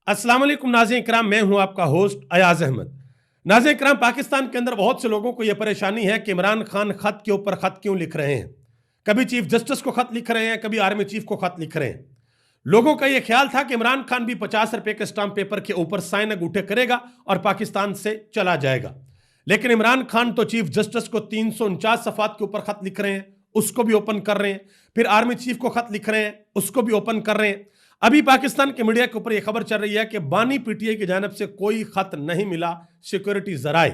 अस्सलाम वालेकुम नाज़रीन इकराम, मैं हूं आपका होस्ट अयाज अहमद। नाज़रीन इकराम, पाकिस्तान के अंदर बहुत से लोगों को यह परेशानी है कि इमरान खान खत के ऊपर खत क्यों लिख रहे हैं। कभी चीफ जस्टिस को खत लिख रहे हैं, कभी आर्मी चीफ को खत लिख रहे हैं। लोगों का यह ख्याल था कि इमरान खान भी 50 रुपए के स्टाम्प पेपर के ऊपर साइन अंगूठे करेगा और पाकिस्तान से चला जाएगा। लेकिन इमरान खान तो चीफ जस्टिस को 349 सफात के ऊपर खत लिख रहे हैं, उसको भी ओपन कर रहे हैं। फिर आर्मी चीफ को खत लिख रहे हैं, उसको भी ओपन कर रहे हैं। अभी पाकिस्तान के मीडिया के ऊपर यह खबर चल रही है कि बानी पीटीआई की जानब से कोई खत नहीं मिला सिक्योरिटी जराए,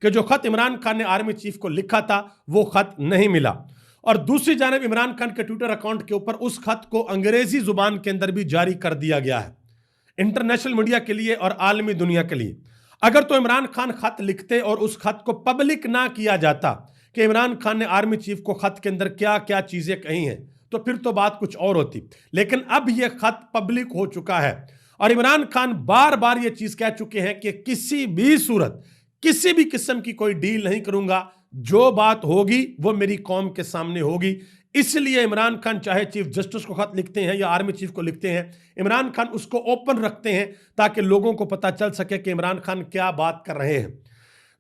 कि जो खत इमरान खान ने आर्मी चीफ को लिखा था वो खत नहीं मिला। और दूसरी जानब इमरान खान के ट्विटर अकाउंट के ऊपर उस खत को अंग्रेजी जुबान के अंदर भी जारी कर दिया गया है, इंटरनेशनल मीडिया के लिए और आलमी दुनिया के लिए। अगर तो इमरान खान खत लिखते और उस खत को पब्लिक ना किया जाता कि इमरान खान ने आर्मी चीफ को खत के अंदर क्या क्या चीजें कही हैं, तो फिर तो बात कुछ और होती। लेकिन अब यह खत पब्लिक हो चुका है और इमरान खान बार बार यह चीज कह चुके हैं कि किसी भी सूरत, किसी भी किस्म की कोई डील नहीं करूंगा, जो बात होगी वो मेरी कौम के सामने होगी। इसलिए इमरान खान चाहे चीफ जस्टिस को खत लिखते हैं या आर्मी चीफ को लिखते हैं, इमरान खान उसको ओपन रखते हैं ताकि लोगों को पता चल सके कि इमरान खान क्या बात कर रहे हैं।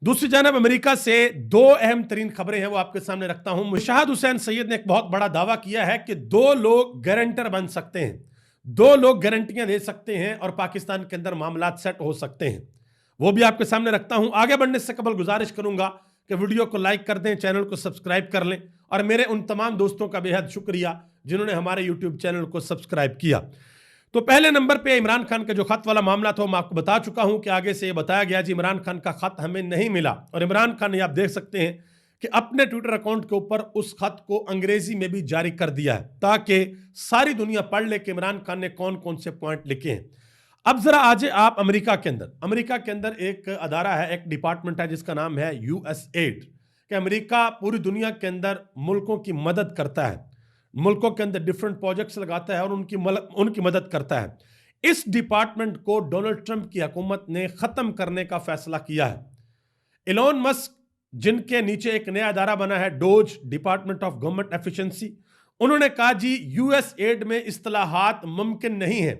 दूसरी जानब अमेरिका से दो अहम तरीन खबरें हैं, वो आपके सामने रखता हूं। मुशाहिद हुसैन सैयद ने एक बहुत बड़ा दावा किया है कि दो लोग गारंटर बन सकते हैं, दो लोग गारंटियां दे सकते हैं और पाकिस्तान के अंदर मामला सेट हो सकते हैं। वो भी आपके सामने रखता हूं। आगे बढ़ने से कबल गुजारिश करूंगा कि वीडियो को लाइक कर दें, चैनल को सब्सक्राइब कर लें और मेरे उन तमाम दोस्तों का बेहद शुक्रिया जिन्होंने हमारे यूट्यूब चैनल को सब्सक्राइब किया। तो पहले नंबर पे इमरान खान का जो खत वाला मामला था, मैं आपको बता चुका हूं कि आगे से ये बताया गया जी इमरान खान का खत हमें नहीं मिला। और इमरान खान ने, आप देख सकते हैं कि अपने ट्विटर अकाउंट के ऊपर उस खत को अंग्रेजी में भी जारी कर दिया है ताकि सारी दुनिया पढ़ ले कि इमरान खान ने कौन कौन से पॉइंट लिखे हैं। अब जरा आज आप अमेरिका के अंदर एक अदारा है, एक डिपार्टमेंट है जिसका नाम है यूएसएड, कि अमेरिका पूरी दुनिया के अंदर मुल्कों की मदद करता है, मुल्कों के अंदर डिफरेंट प्रोजेक्ट्स लगाता है और उनकी मदद करता है। इस डिपार्टमेंट को डोनाल्ड ट्रंप की हुकूमत ने खत्म करने का फैसला किया है। एलोन मस्क, जिनके नीचे एक नया अदारा बना है dose, department of government efficiency, उन्होंने कहा जी यूएसएड में इस्तेलाहात मुमकिन नहीं है,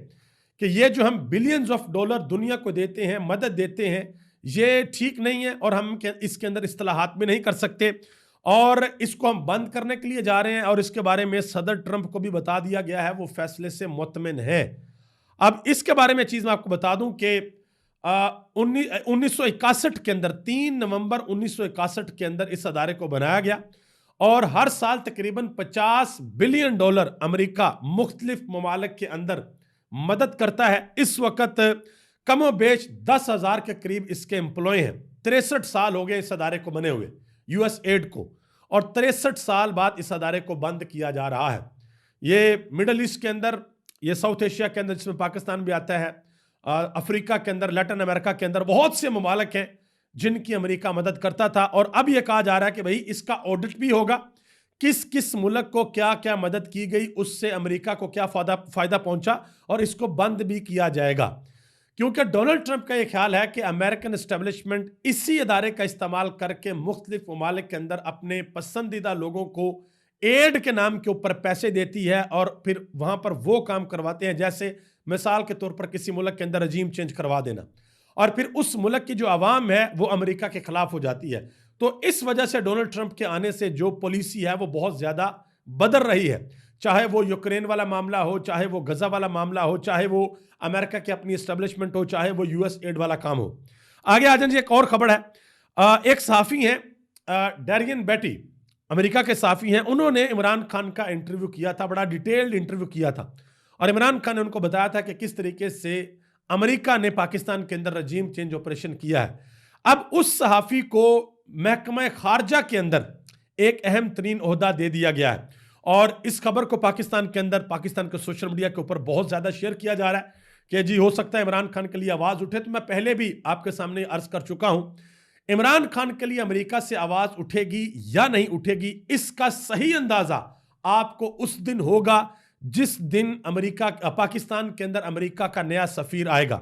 कि ये जो हम बिलियंस ऑफ डॉलर दुनिया को देते हैं, मदद देते हैं, ये ठीक नहीं है और हम इसके अंदर इस्तेलाहात भी नहीं कर सकते और इसको हम बंद करने के लिए जा रहे हैं। और इसके बारे में सदर ट्रंप को भी बता दिया गया है, वो फैसले से मुतमिन है। अब इसके बारे में चीज मैं आपको बता दूं कि 1961 के अंदर, 3 नवंबर 1961 के अंदर इस अदारे को बनाया गया और हर साल तकरीबन $50 बिलियन अमेरिका मुख्तलिफ ममालिक के अंदर मदद करता है। इस वक्त कमो बेश 10,000 के करीब इसके एम्प्लॉय हैं। 63 साल हो गए इस अदारे को बने हुए, यूएसएड को, और 63 साल बाद इस अदारे को बंद किया जा रहा है। ये मिडल ईस्ट के अंदर, ये साउथ एशिया के अंदर जिसमें पाकिस्तान भी आता है, अफ्रीका के अंदर, लैटिन अमेरिका के अंदर बहुत से ममालिक हैं जिनकी अमेरिका मदद करता था। और अब यह कहा जा रहा है कि भाई इसका ऑडिट भी होगा, किस किस मुल्क को क्या क्या मदद की गई, उससे अमेरिका को क्या फायदा पहुंचा, और इसको बंद भी किया जाएगा। क्योंकि डोनाल्ड ट्रंप का यह ख्याल है कि अमेरिकन एस्टेब्लिशमेंट इसी अदारे का इस्तेमाल करके मुख्तलिफ ममालिक के अंदर अपने पसंदीदा लोगों को एड के नाम के ऊपर पैसे देती है और फिर वहां पर वो काम करवाते हैं, जैसे मिसाल के तौर पर किसी मुल्क के अंदर रजीम चेंज करवा देना, और फिर उस मुल्क की जो आवाम है वो अमेरिका के खिलाफ हो जाती है। तो इस वजह से डोनाल्ड ट्रंप के आने से जो पॉलिसी है वो बहुत ज्यादा बदल रही है, चाहे वो यूक्रेन वाला मामला हो, चाहे वो गजा वाला मामला हो, चाहे वो अमेरिका की अपनी एस्टेब्लिशमेंट हो, चाहे वो यूएसएड वाला काम हो। आगे आ जाए, एक और खबर है। एक सहाफी हैं, डेरियन बेटी, अमेरिका के सहाफी हैं, उन्होंने इमरान खान का इंटरव्यू किया था, बड़ा डिटेल्ड इंटरव्यू किया था और इमरान खान ने उनको बताया था कि किस तरीके से अमेरिका ने पाकिस्तान के अंदर रजीम चेंज ऑपरेशन किया है। अब उस सहाफी को महकमा खारजा के अंदर एक अहम तरीन ओहदा दे दिया गया है और इस खबर को पाकिस्तान के अंदर, पाकिस्तान के सोशल मीडिया के ऊपर बहुत ज्यादा शेयर किया जा रहा है कि जी हो सकता है इमरान खान के लिए आवाज उठे। तो मैं पहले भी आपके सामने अर्ज कर चुका हूं, इमरान खान के लिए अमेरिका से आवाज उठेगी या नहीं उठेगी, इसका सही अंदाजा आपको उस दिन होगा जिस दिन पाकिस्तान के अंदर अमेरिका का नया सफीर आएगा।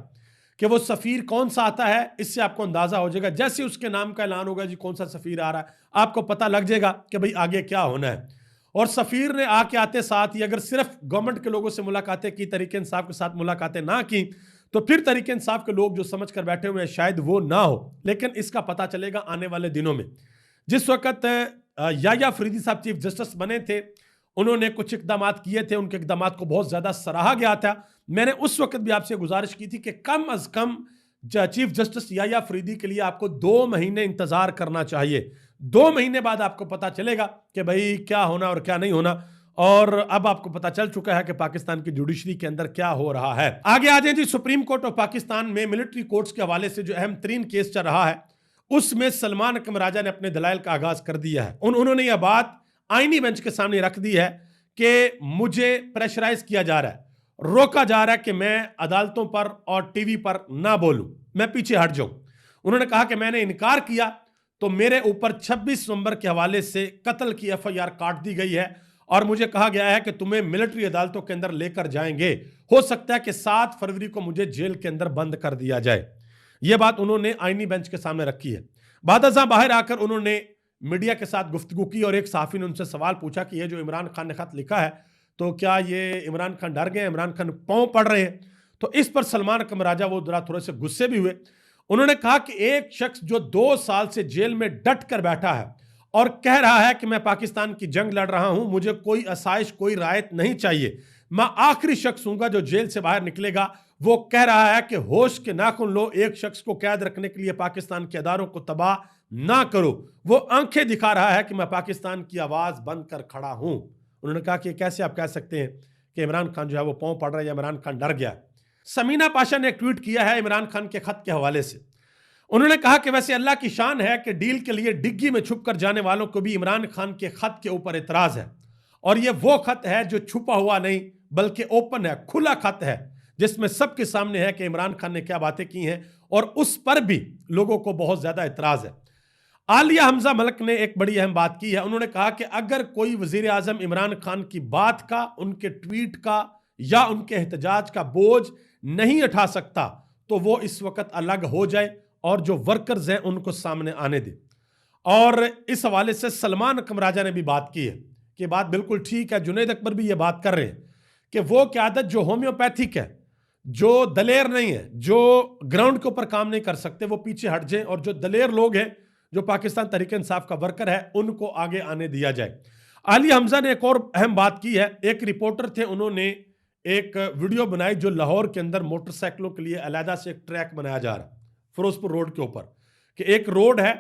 कि वो सफीर कौन सा आता है, इससे आपको अंदाजा हो जाएगा। जैसे उसके नाम का ऐलान होगा जी कौन सा सफीर आ रहा है, आपको पता लग जाएगा कि भाई आगे क्या होना है। और सफीर ने आके आते साथ ही अगर सिर्फ गवर्नमेंट के लोगों से मुलाकातें की, तरीके इंसाफ के साथ मुलाकातें ना की, तो फिर तहरीक इंसाफ के लोग जो समझ कर बैठे हुए हैं शायद वो ना हो, लेकिन इसका पता चलेगा आने वाले दिनों में। जिस वक्त याया अफरीदी साहब चीफ जस्टिस बने थे, उन्होंने कुछ इकदाम किए थे, उनके इकदाम को बहुत ज्यादा सराहा गया था। मैंने उस वक्त भी आपसे गुजारिश की थी कि कम अज कम चीफ जस्टिस याया अफरीदी के लिए आपको 2 महीने इंतजार करना चाहिए। 2 महीने बाद आपको पता चलेगा कि भाई क्या होना और क्या नहीं होना। और अब आपको पता चल चुका है कि पाकिस्तान की जुडिशरी के अंदर क्या हो रहा है। आगे आ जाए जी, सुप्रीम कोर्ट ऑफ पाकिस्तान में मिलिट्री कोर्ट्स के हवाले से जो अहम तरीन केस चल रहा है, उसमें सलमान अकरम राजा ने अपने दलाइल का आगाज कर दिया है। उन्होंने यह बात आईनी बेंच के सामने रख दी है कि मुझे प्रेशराइज किया जा रहा है, रोका जा रहा है कि मैं अदालतों पर और टीवी पर ना बोलूं, मैं पीछे हट जाऊं। उन्होंने कहा कि मैंने इनकार किया तो मेरे ऊपर 26 नवंबर के हवाले से कत्ल की FIR काट दी गई है और मुझे कहा गया है कि तुम्हें मिलिट्री अदालतों के अंदर लेकर जाएंगे। हो सकता है कि 7 फरवरी को मुझे जेल के अंदर बंद कर दिया जाए। यह बात उन्होंने आईनी बेंच के सामने रखी है। बादशाह बाहर आकर उन्होंने मीडिया के साथ गुफ्तगू की और एक सहाफी ने उनसे सवाल पूछा कि यह जो इमरान खान ने खत लिखा है, तो क्या ये इमरान खान डर गए, इमरान खान पांव पड़ रहे हैं? तो इस पर सलमान अकरम राजा वो थोड़े से गुस्से भी हुए। उन्होंने कहा कि एक शख्स जो 2 साल से जेल में डट कर बैठा है और कह रहा है कि मैं पाकिस्तान की जंग लड़ रहा हूं, मुझे कोई आसाइश कोई रायत नहीं चाहिए, मैं आखिरी शख्स हूंगा जो जेल से बाहर निकलेगा। वो कह रहा है कि होश के नाखून लो, एक शख्स को कैद रखने के लिए पाकिस्तान के अदारों को तबाह ना करो। वो आंखें दिखा रहा है कि मैं पाकिस्तान की आवाज बंद कर खड़ा हूं। उन्होंने कहा कि कैसे आप कह सकते हैं कि इमरान खान जो है वो पांव पड़ रहा है या इमरान खान डर गया। समीना पाशा ने एक ट्वीट किया है इमरान खान के खत के हवाले से। उन्होंने कहा कि वैसे अल्लाह की शान है कि डील के लिए डिग्गी में छुप कर जाने वालों को भी इमरान खान के खत के ऊपर एतराज है, और यह वो खत है जो छुपा हुआ नहीं बल्कि ओपन है, खुला खत है, जिसमें सबके सामने है कि इमरान खान ने क्या बातें की हैं और उस पर भी लोगों को बहुत ज्यादा एतराज है। आलिया हमजा मलिक ने एक बड़ी अहम बात की है। उन्होंने कहा कि अगर कोई वजीर आजम इमरान खान की बात का, उनके ट्वीट का या उनके एहतजाज का बोझ नहीं उठा सकता तो वो इस वक्त अलग हो जाए और जो वर्कर्स हैं उनको सामने आने दे। और इस हवाले से सलमान अकरम राजा ने भी बात की है कि बात बिल्कुल ठीक है। जुनैद अकबर भी ये बात कर रहे हैं कि वो क़यादत जो होम्योपैथिक है, जो दलेर नहीं है, जो ग्राउंड के ऊपर काम नहीं कर सकते, वो पीछे हट जाए और जो दलेर लोग हैं, जो पाकिस्तान तहरीक इंसाफ का वर्कर है, उनको आगे आने दिया जाए। आलिया हमजा ने एक और अहम बात की है। एक रिपोर्टर थे, उन्होंने एक वीडियो बनाई जो लाहौर के अंदर मोटरसाइकिलों के लिए अलहदा से एक ट्रैक बनाया जा रहा है फिरोजपुर रोड के ऊपर, कि एक रोड है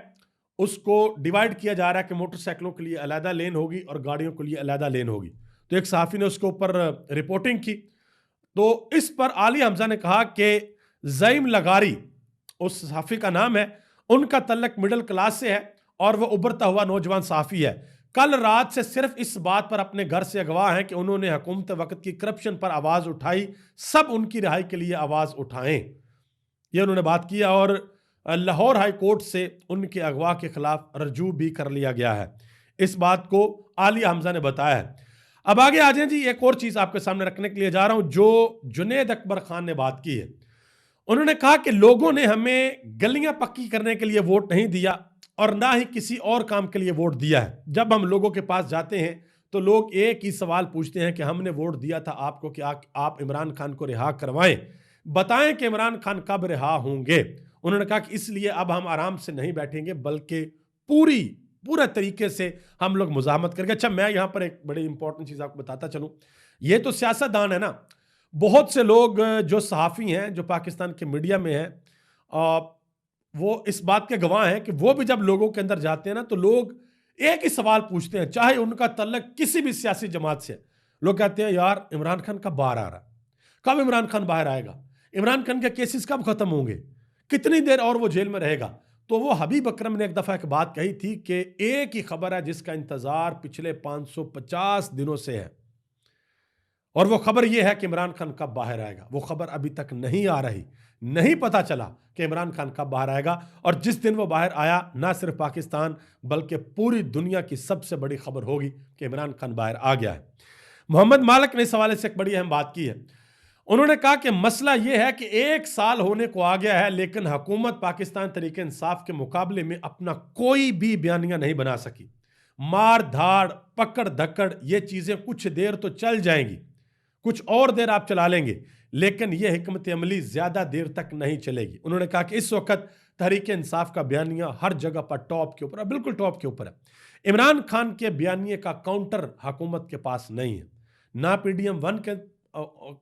उसको डिवाइड किया जा रहा है कि मोटरसाइकिलों के लिए अलहदा लेन होगी और गाड़ियों के लिए अलहदा लेन होगी। तो एक सहाफी ने उसके ऊपर रिपोर्टिंग की, तो इस पर आलिया हमजा ने कहा कि ज़ईम लगारी उस सहाफी का नाम है, उनका तल्लक मिडिल क्लास से है और वह उभरता हुआ नौजवान सहाफी है। कल रात से सिर्फ इस बात पर अपने घर से अगवा हैं कि उन्होंने हुकूमत वक्त की करप्शन पर आवाज उठाई, सब उनकी रिहाई के लिए आवाज उठाएं, ये उन्होंने बात की। और लाहौर हाई कोर्ट से उनके अगवा के खिलाफ रजू भी कर लिया गया है। इस बात को आलिया हमजा ने बताया है। अब आगे आ जाए जी, एक और चीज आपके सामने रखने के लिए जा रहा हूं जो जुनैद अकबर खान ने बात की है। उन्होंने कहा कि लोगों ने हमें गलियां पक्की करने के लिए वोट नहीं दिया और ना ही किसी और काम के लिए वोट दिया है। जब हम लोगों के पास जाते हैं तो लोग एक ही सवाल पूछते हैं कि हमने वोट दिया था आपको कि आप इमरान खान को रिहा करवाएं, बताएं कि इमरान खान कब रिहा होंगे। उन्होंने कहा कि इसलिए अब हम आराम से नहीं बैठेंगे बल्कि पूरे तरीके से हम लोग मुजाहमत करेंगे। अच्छा, मैं यहां पर एक बड़ी इंपॉर्टेंट चीज आपको बताता चलूं, ये तो सियासतदान है ना, बहुत से लोग जो सहाफ़ी हैं जो पाकिस्तान के मीडिया में हैं, वो इस बात के गवाह हैं कि वो भी जब लोगों के अंदर जाते हैं ना तो लोग एक ही सवाल पूछते हैं, चाहे उनका तल्लक किसी भी सियासी जमात से। लोग कहते हैं यार इमरान खान कब बाहर आ रहा, कब इमरान खान बाहर आएगा, इमरान खान के केसेस कब खत्म होंगे, कितनी देर और वो जेल में रहेगा। तो वो हबीब अकरम ने एक दफा एक बात कही थी कि एक ही खबर है जिसका इंतजार पिछले 550 दिनों से है, और वो खबर ये है कि इमरान खान कब बाहर आएगा। वो खबर अभी तक नहीं आ रही, नहीं पता चला कि इमरान खान कब बाहर आएगा। और जिस दिन वो बाहर आया, ना सिर्फ पाकिस्तान बल्कि पूरी दुनिया की सबसे बड़ी खबर होगी कि इमरान खान बाहर आ गया है। मोहम्मद मालिक ने इस हवाले से एक बड़ी अहम बात की है। उन्होंने कहा कि मसला यह है कि 1 साल होने को आ गया है लेकिन हुकूमत पाकिस्तान तहरीक इंसाफ के मुकाबले में अपना कोई भी बयानिया नहीं बना सकी। मार धाड़, पकड़ धक्कड़, ये चीजें कुछ देर तो चल जाएंगी, कुछ और देर आप चला लेंगे, लेकिन यह हिकमत अमली ज्यादा देर तक नहीं चलेगी। उन्होंने कहा कि इस वक्त तहरीक इंसाफ का बयानिया हर जगह पर टॉप के ऊपर, बिल्कुल टॉप के ऊपर है। इमरान खान के बयानिए का काउंटर हुकूमत के पास नहीं है, ना पीडीएम 1 के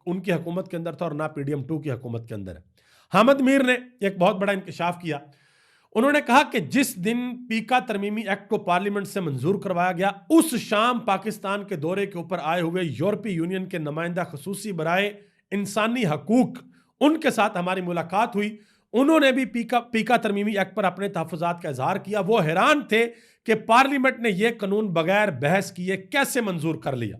उनकी हुकूमत के अंदर था और ना पीडीएम 2 की हुकूमत के अंदर है। हामिद मीर ने एक बहुत बड़ा इंकशाफ किया। उन्होंने कहा कि जिस दिन पीका तरमीमी एक्ट को पार्लियामेंट से मंजूर करवाया गया, उस शाम पाकिस्तान के दौरे के ऊपर आए हुए यूरोपीय यूनियन के नुमाइंदा खसूसी बराए इंसानी हकूक, उनके साथ हमारी मुलाकात हुई। उन्होंने भी पीका तरमीमी एक्ट पर अपने तहफ़्फ़ुज़ात का इजहार किया। वो हैरान थे कि पार्लियामेंट ने यह कानून बगैर बहस किए कैसे मंजूर कर लिया।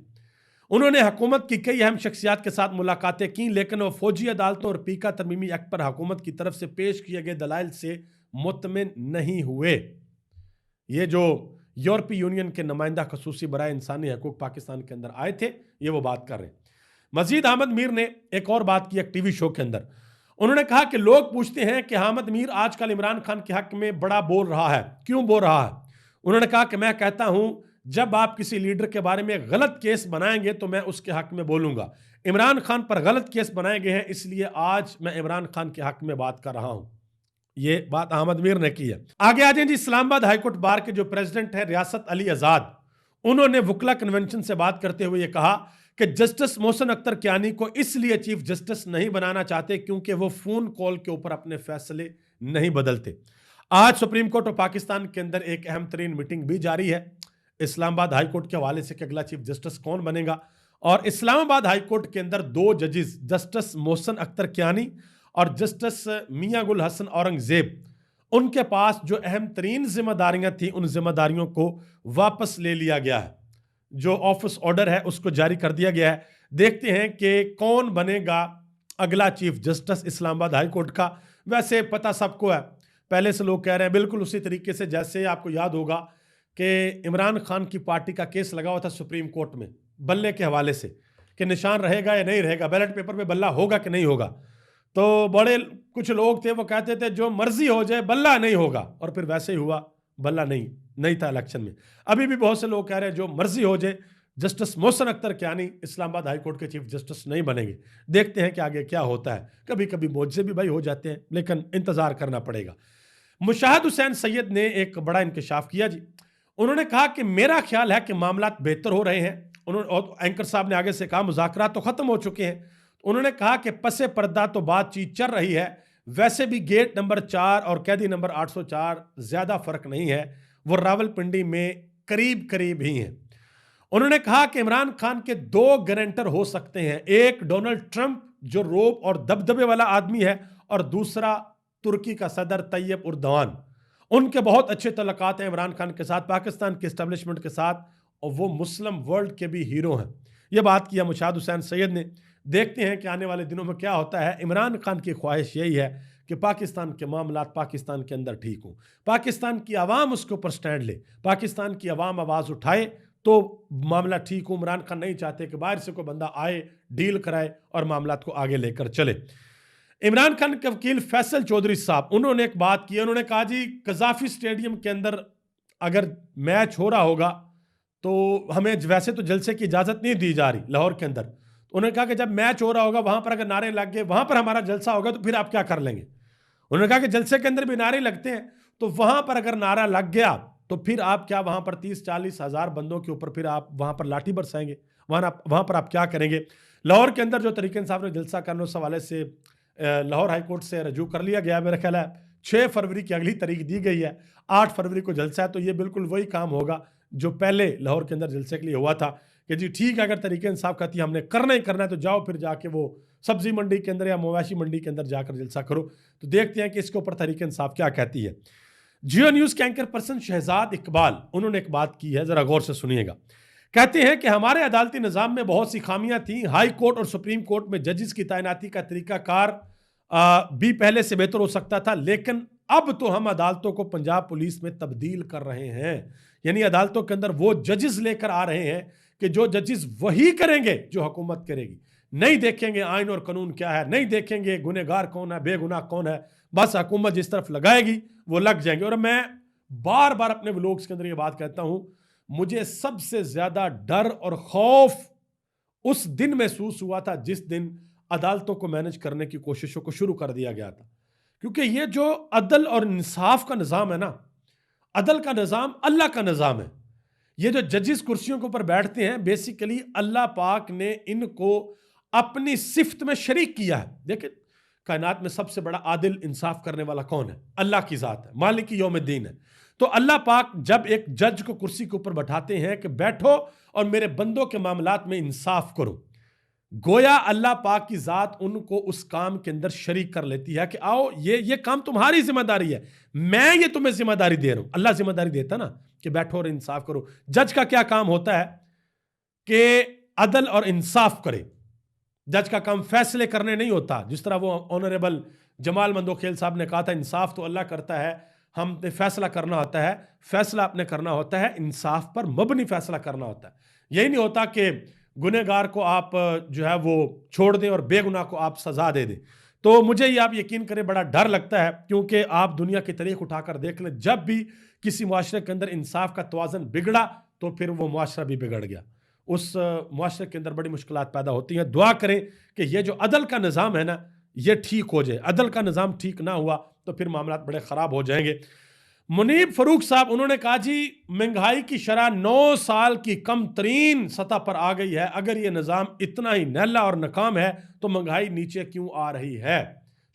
उन्होंने हुकूमत की कई अहम शख्सियात के साथ मुलाकातें की, लेकिन वह फौजी अदालतों और पीका तरमीमी एक्ट पर हुकूमत की तरफ से पेश किए गए दलाइल से मुतमिन नहीं हुए। ये जो यूरोपीय यूनियन के नुमाइंदा खसूसी बराए इंसानी हकूक पाकिस्तान के अंदर आए थे, ये वो बात कर रहे हैं। मजीद हामिद मीर ने एक और बात की एक टीवी शो के अंदर। उन्होंने कहा कि लोग पूछते हैं कि हामिद मीर आजकल इमरान खान के हक में बड़ा बोल रहा है, क्यों बोल रहा है? उन्होंने कहा कि मैं कहता हूं, जब आप किसी लीडर के बारे में गलत केस बनाएंगे तो मैं उसके हक में बोलूंगा। इमरान खान पर गलत केस बनाए गए हैं, इसलिए आज मैं इमरान खान के हक में बात कर रहा हूं। ये बात अहमद मीर ने की है। आगे आ जाए जी, इस्लामाबाद हाईकोर्ट बार के जो प्रेसिडेंट है रियासत अली आजाद, उन्होंने वकला कन्वेंशन से बात करते हुए ये कहा कि जस्टिस मोहसिन अख्तर कियानी को इसलिए चीफ जस्टिस नहीं बनाना चाहते क्योंकि वो फोन कॉल के ऊपर अपने फैसले नहीं बदलते। आज सुप्रीम कोर्ट ऑफ पाकिस्तान के अंदर एक अहम तरीन मीटिंग भी जारी है इस्लामाबाद हाईकोर्ट के हवाले से कि अगला चीफ जस्टिस कौन बनेगा। और इस्लामाबाद हाईकोर्ट के अंदर 2 जजेस, जस्टिस मोहसिन अख्तर कियानी और जस्टिस मियां गुल हसन औरंगजेब, उनके पास जो अहम तरीन जिम्मेदारियां थी, उन जिम्मेदारियों को वापस ले लिया गया है। जो ऑफिस ऑर्डर है उसको जारी कर दिया गया है। देखते हैं कि कौन बनेगा अगला chief justice Islamabad high court का। वैसे पता सबको है, पहले से लोग कह रहे हैं बिल्कुल उसी तरीके से जैसे आपको याद होगा कि इमरान खान की पार्टी का केस लगा हुआ था सुप्रीम कोर्ट में बल्ले के हवाले से कि निशान रहेगा या नहीं रहेगा, बैलेट पेपर में बल्ला होगा कि नहीं होगा। तो बड़े कुछ लोग थे वो कहते थे जो मर्जी हो जाए बल्ला नहीं होगा, और फिर वैसे ही हुआ, बल्ला नहीं था इलेक्शन में। अभी भी बहुत से लोग कह रहे हैं जो मर्जी हो जाए, justice Mohsin Akhtar Kiani Islamabad high court के चीफ जस्टिस नहीं बनेंगे। देखते हैं कि आगे क्या होता है। कभी कभी मुझसे भी भाई हो जाते हैं, लेकिन इंतजार करना पड़ेगा। मुशाहिद हुसैन सैयद ने एक बड़ा इंकशाफ किया जी। उन्होंने कहा कि मेरा ख्याल है कि मामला बेहतर हो रहे हैं। उन्होंने एंकर साहब ने आगे से कहा मुज़ाकरा तो खत्म हो चुके हैं। उन्होंने कहा कि पसे पर्दा तो बातचीत चल रही है, वैसे भी गेट नंबर 4 और कैदी नंबर 804 ज्यादा फर्क नहीं है, वो रावलपिंडी में करीब करीब ही हैं। उन्होंने कहा कि इमरान खान के 2 गारंटर हो सकते हैं, एक डोनाल्ड ट्रंप जो रोब और दबदबे वाला आदमी है, और दूसरा तुर्की का सदर तैयब उर्दवान। उनके बहुत अच्छे तल्लुकात हैं इमरान खान के साथ, पाकिस्तान के एस्टेब्लिशमेंट के साथ, और वो मुस्लिम वर्ल्ड के भी हीरो हैं। ये बात किया मुशाहिद हुसैन सैयद ने। देखते हैं कि आने वाले दिनों में क्या होता है। इमरान खान की ख्वाहिश यही है कि पाकिस्तान के मामलात पाकिस्तान के अंदर ठीक हो, पाकिस्तान की आवाम उसके ऊपर स्टैंड ले, पाकिस्तान की आवाम आवाज़ उठाए तो मामला ठीक हो। इमरान खान नहीं चाहते कि बाहर से कोई बंदा आए, डील कराए और मामलात को आगे लेकर चले। इमरान खान के वकील फैसल चौधरी साहब, उन्होंने एक बात की। उन्होंने कहा जी कजाफी स्टेडियम के अंदर अगर मैच हो रहा होगा तो हमें वैसे तो जलसे की इजाज़त नहीं दी जा रही लाहौर के अंदर। उन्होंने कहा कि जब मैच हो रहा होगा वहां पर अगर नारे लग गए, वहां पर हमारा जलसा होगा तो फिर आप क्या कर लेंगे। उन्होंने कहा कि जलसे के अंदर भी नारे लगते हैं, तो वहां पर अगर नारा लग गया तो फिर आप क्या वहां पर 30-40 हज़ार बंदों के ऊपर फिर आप वहां पर लाठी बरसाएंगे, वहां पर आप क्या करेंगे। लाहौर के अंदर जो तरीके इंसाफ ने जलसा करने उस हवाले से लाहौर हाईकोर्ट से रजू कर लिया गया। मेरा ख्याल है 6 फरवरी की अगली तारीख दी गई है, 8 फरवरी को जलसा है। तो ये बिल्कुल वही काम होगा जो पहले लाहौर के अंदर जलसे के लिए हुआ था कि जी ठीक है, अगर तरीके इंसाफ कहती है हमने करना ही करना है तो जाओ फिर जाके वो सब्जी मंडी के अंदर या मवेशी मंडी के अंदर जाकर जलसा करो। तो देखते हैं कि इसके ऊपर तरीके इंसाफ क्या कहती है। जियो न्यूज़ के एंकर पर्सन शहजाद इकबाल, उन्होंने एक बात की है, जरा गौर से सुनिएगा। कहते हैं कि हमारे अदालती निज़ाम में बहुत सी खामियां थी। हाई कोर्ट और सुप्रीम कोर्ट में जजेस की तैनाती का तरीकाकार भी पहले से बेहतर हो सकता था, लेकिन अब तो हम अदालतों को पंजाब पुलिस में तब्दील कर रहे हैं। यानी अदालतों के अंदर वो जजेस लेकर आ रहे हैं कि जो जजेस वही करेंगे जो हुकूमत करेगी। नहीं देखेंगे आइन और कानून क्या है, नहीं देखेंगे गुनहगार कौन है, बेगुनाह कौन है, बस हुकूमत जिस तरफ लगाएगी वो लग जाएंगे। और मैं बार बार अपने व्लॉग्स के अंदर ये बात कहता हूं, मुझे सबसे ज्यादा डर और खौफ उस दिन महसूस हुआ था जिस दिन अदालतों को मैनेज करने की कोशिशों को शुरू कर दिया गया था, क्योंकि ये जो अदल और इंसाफ का निज़ाम है ना, अदल का निज़ाम अल्लाह का निज़ाम है। ये जो जजेस कुर्सियों के ऊपर बैठते हैं, बेसिकली अल्लाह पाक ने इनको अपनी सिफ्त में शरीक किया है। देखिए, कायनात में सबसे बड़ा आदिल इंसाफ करने वाला कौन है? अल्लाह की ज़ात है, मालिक यौमिद्दीन है। तो अल्लाह पाक जब एक जज को कुर्सी के ऊपर बैठाते हैं कि बैठो और मेरे बंदों के मामलात में इंसाफ करो, गोया अल्लाह पाक की ज़ात उनको उस काम के अंदर शरीक कर लेती है कि आओ ये काम तुम्हारी जिम्मेदारी है, मैं ये तुम्हें जिम्मेदारी दे रहा हूं। अल्लाह जिम्मेदारी देता ना कि बैठो और इंसाफ करो। जज का क्या काम होता है कि अदल और इंसाफ करे। जज का काम फैसले करने नहीं होता, जिस तरह वो ऑनरेबल जमाल मंदोखेल साहब ने कहा था, इंसाफ तो अल्लाह करता है, हमने फैसला करना होता है, फैसला आपने करना होता है, इंसाफ पर मबनी फैसला करना होता है। यही नहीं होता कि गुनहगार को आप जो है वो छोड़ दें और बेगुनाह को आप सजा दे दें। तो मुझे ये आप यकीन करें बड़ा डर लगता है, क्योंकि आप दुनिया की तारीख उठाकर देख लें, जब भी किसी मुआशरे के अंदर इंसाफ का तवाज़ुन बिगड़ा तो फिर वो मुआशरा भी बिगड़ गया, उस मुआशरे के अंदर बड़ी मुश्किलात पैदा होती हैं। दुआ करें कि ये जो अदल का निज़ाम है ना, ये ठीक हो जाए। अदल का निज़ाम ठीक ना हुआ तो फिर मामला बड़े ख़राब हो जाएंगे। मुनीब फ़रूक साहब उन्होंने कहा, जी महंगाई की शरह 9 साल की कम तरीन सतह पर आ गई है। अगर ये निज़ाम इतना ही नैला और नाकाम है तो महंगाई नीचे क्यों आ रही है,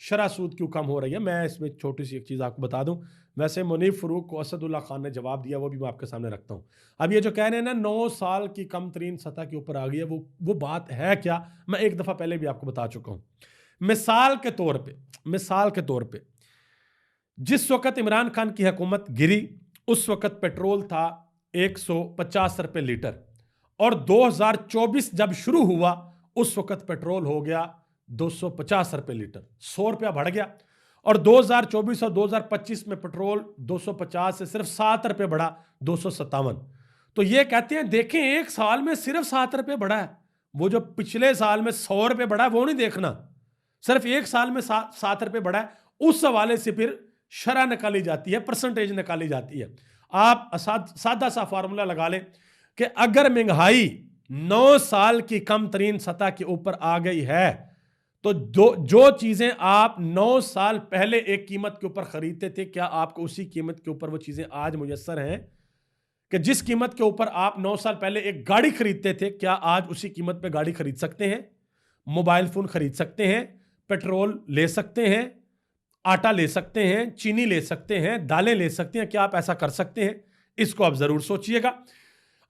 शरह सूद क्यों कम हो रही है? मैं इसमें छोटी सी एक चीज़ आपको बता दूं। वैसे मुनीब फ़रूक को असदुल्ला खान ने जवाब दिया, वो भी मैं आपके सामने रखता हूँ। अब ये जो कह रहे हैं ना 9 साल की कम तरीन सतह के ऊपर आ गई है, वो बात है क्या? मैं एक दफ़ा पहले भी आपको बता चुका हूँ। मिसाल के तौर पर जिस वक्त इमरान खान की हुकूमत गिरी, उस वक्त पेट्रोल था 150 रुपये लीटर, और 2024 जब शुरू हुआ उस वक्त पेट्रोल हो गया 250 रुपये लीटर, 100 रुपया बढ़ गया। और 2024 और 2025 में पेट्रोल 250 से सिर्फ 7 रुपये बढ़ा, 257। तो ये कहते हैं देखें एक साल में सिर्फ 7 रुपये बढ़ा है, वो जो पिछले साल में 100 रुपये बढ़ा है वो नहीं देखना, सिर्फ एक साल में 7 रुपये बढ़ा है। उस हवाले से फिर शरह निकाली जाती है, परसेंटेज निकाली जाती है। आप सादा सा फार्मूला लगा लें कि अगर महंगाई 9 साल की कम तरीन सतह के ऊपर आ गई है तो जो चीजें आप 9 साल पहले एक कीमत के ऊपर खरीदते थे, क्या आपको उसी कीमत के ऊपर वो चीजें आज मुयस्सर हैं? कि जिस कीमत के ऊपर आप 9 साल पहले एक गाड़ी खरीदते थे, क्या आज उसी कीमत पे गाड़ी खरीद सकते हैं? मोबाइल फोन खरीद सकते हैं? पेट्रोल ले सकते हैं? आटा ले सकते हैं? चीनी ले सकते हैं? दालें ले सकते हैं? क्या आप ऐसा कर सकते हैं? इसको आप जरूर सोचिएगा।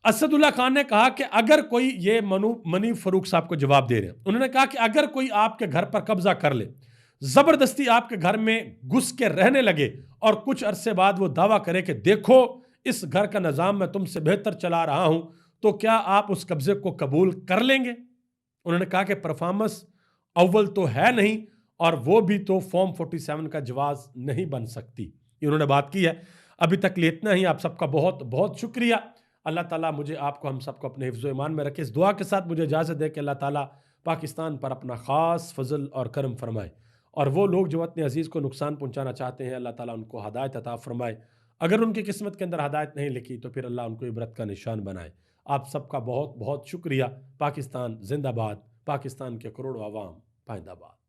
असदुल्ला खान ने कहा कि अगर कोई, ये मुनीब फ़रूक साहब को जवाब दे रहे हैं, उन्होंने कहा कि अगर कोई आपके घर पर कब्जा कर ले, जबरदस्ती आपके घर में घुस के रहने लगे और कुछ अरसे बाद वो दावा करे कि देखो इस घर का निज़ाम मैं तुमसे बेहतर चला रहा हूं, तो क्या आप उस कब्जे को कबूल कर लेंगे? उन्होंने कहा कि परफॉर्मेंस अव्वल तो है नहीं, और वो भी तो फॉर्म 47 का जवाब नहीं बन सकती। इन्होंने बात की है। अभी तक लिए इतना ही। आप सबका बहुत बहुत शुक्रिया। अल्लाह ताला मुझे आपको हम सबको अपने हिफ्ज़ ईमान में रखे। इस दुआ के साथ मुझे इजाज़त दे कि अल्लाह ताला पाकिस्तान पर अपना ख़ास फजल और करम फरमाए, और वो लोग जो अपने अजीज़ को नुकसान पहुँचाना चाहते हैं, अल्लाह ताला उनको हदायत अता फरमाए। अगर उनकी किस्मत के अंदर हदायत नहीं लिखी तो फिर अल्लाह उनको इबरत का निशान बनाए। आप सबका बहुत बहुत शुक्रिया। पाकिस्तान जिंदाबाद, पाकिस्तान के करोड़ों अवाम पाइंदाबाद।